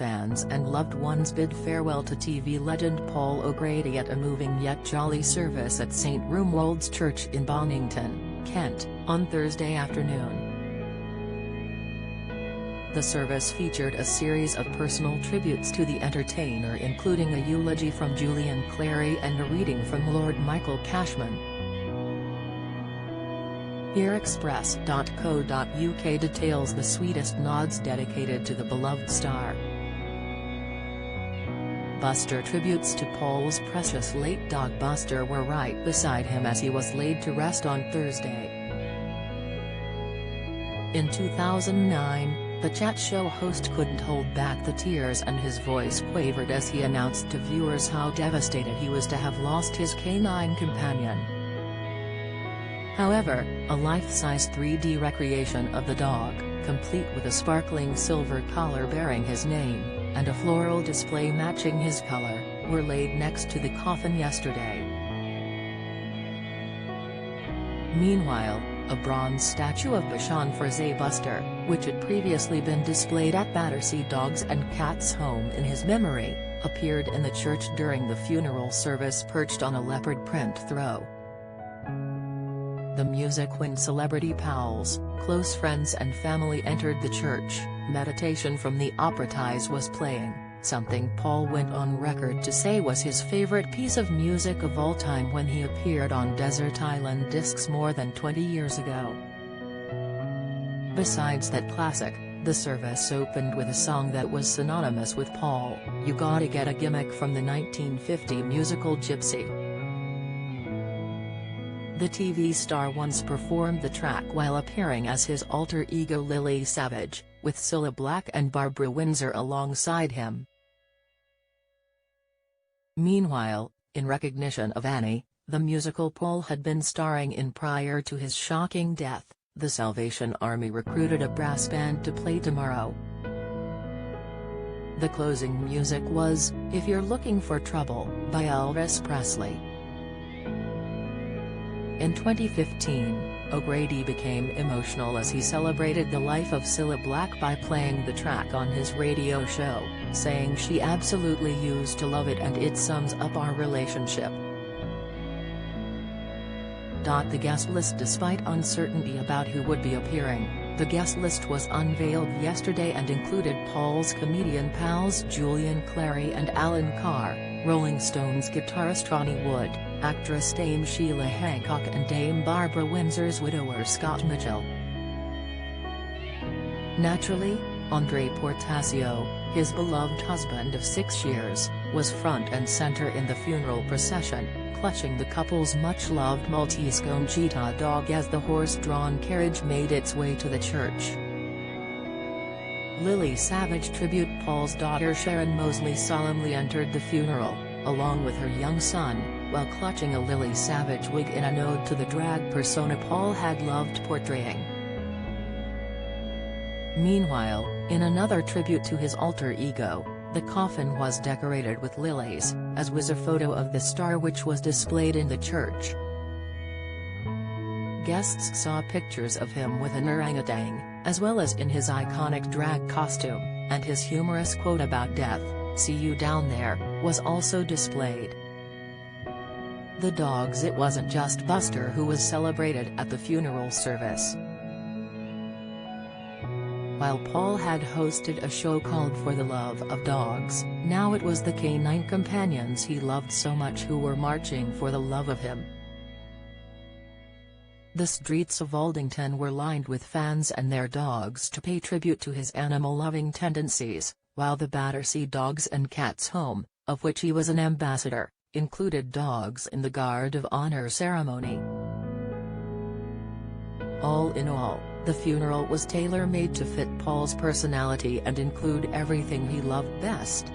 fans and loved ones bid farewell to TV legend Paul O'Grady at a moving yet jolly service at St Romuald's Church in Bonington, Kent, on Thursday afternoon. The service featured a series of personal tributes to the entertainer, including a eulogy from Julian Clary and a reading from Lord Michael Cashman. HereExpress.co.uk details the sweetest nods dedicated to the beloved star. Buster tributes to Paul's precious late dog Buster were right beside him as he was laid to rest on Thursday. In 2009, the chat show host couldn't hold back the tears and his voice quavered as he announced to viewers how devastated he was to have lost his canine companion. However, a life-size 3D recreation of the dog, complete with a sparkling silver collar bearing his name, and a floral display matching his color, were laid next to the coffin yesterday. Meanwhile, a bronze statue of Bashan Frazee Buster, which had previously been displayed at Battersea Dogs and Cats Home in his memory, appeared in the church during the funeral service perched on a leopard print throw. The music when celebrity pals, close friends and family entered the church, Meditation from the Opera Ties was playing, something Paul went on record to say was his favorite piece of music of all time when he appeared on Desert Island Discs more than 20 years ago. Besides that classic, the service opened with a song that was synonymous with Paul, You Gotta Get a Gimmick from the 1950 musical Gypsy. The TV star once performed the track while appearing as his alter ego Lily Savage, with Cilla Black and Barbara Windsor alongside him. Meanwhile, in recognition of Annie, the musical Paul had been starring in prior to his shocking death, the Salvation Army recruited a brass band to play tomorrow. The closing music was, If You're Looking for Trouble, by Elvis Presley. In 2015, O'Grady became emotional as he celebrated the life of Cilla Black by playing the track on his radio show, saying she absolutely used to love it and it sums up our relationship. The guest list. Despite uncertainty about who would be appearing, the guest list was unveiled yesterday and included Paul's comedian pals Julian Clary and Alan Carr, Rolling Stones guitarist Ronnie Wood, actress Dame Sheila Hancock and Dame Barbara Windsor's widower Scott Mitchell. Naturally, Andre Portasio, his beloved husband of 6 years, was front and center in the funeral procession, clutching the couple's much-loved Maltese Conchita dog as the horse-drawn carriage made its way to the church. Lily Savage tribute Paul's daughter Sharon Mosley solemnly entered the funeral, along with her young son, while clutching a Lily Savage wig in an ode to the drag persona Paul had loved portraying. Meanwhile, in another tribute to his alter ego, the coffin was decorated with lilies, as was a photo of the star which was displayed in the church. Guests saw pictures of him with an orangutan, as well as in his iconic drag costume, and his humorous quote about death, "See you down there," was also displayed. The dogs. It wasn't just Buster who was celebrated at the funeral service. While Paul had hosted a show called For the Love of Dogs, now it was the canine companions he loved so much who were marching for the love of him. The streets of Aldington were lined with fans and their dogs to pay tribute to his animal-loving tendencies, while the Battersea Dogs and Cats Home, of which he was an ambassador, included dogs in the Guard of Honor ceremony. All in all, the funeral was tailor-made to fit Paul's personality and include everything he loved best.